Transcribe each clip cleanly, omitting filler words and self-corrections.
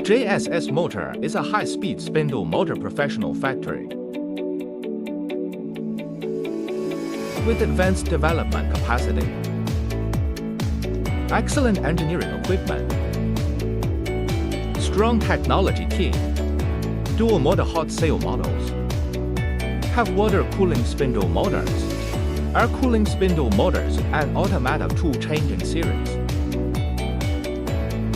JSS Motor is a high-speed spindle motor professional factory with advanced development capacity, excellent engineering equipment, strong technology team, dual motor hot seal models, have water cooling spindle motors, air cooling spindle motors, and automatic tool changing series,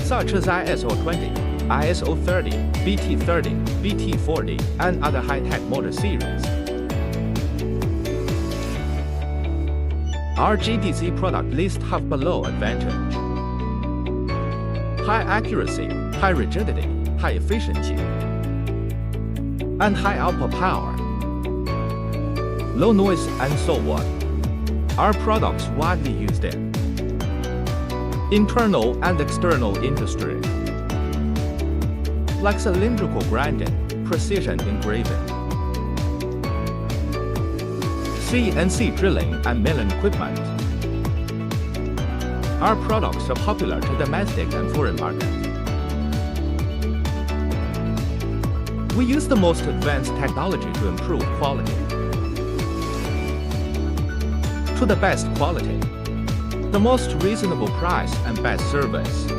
such as ISO 20, ISO 30, BT30, BT40, and other high-tech motor series. Our GDC product list have below advantage: high accuracy, high rigidity, high efficiency, and high output power, low noise, and so on. Our products widely used in internal and external industry, like cylindrical grinding, precision engraving, CNC drilling, and milling equipment. Our products are popular to domestic and foreign markets. We use the most advanced technology to improve quality to the best quality, the most reasonable price, and best service.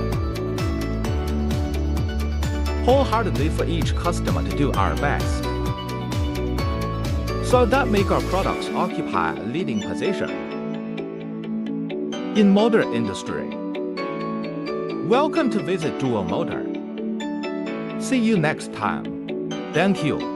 Wholeheartedly for each customer to do our best, so that make our products occupy a leading position in motor industry. Welcome to visit Dual Motor. See you next time. Thank you.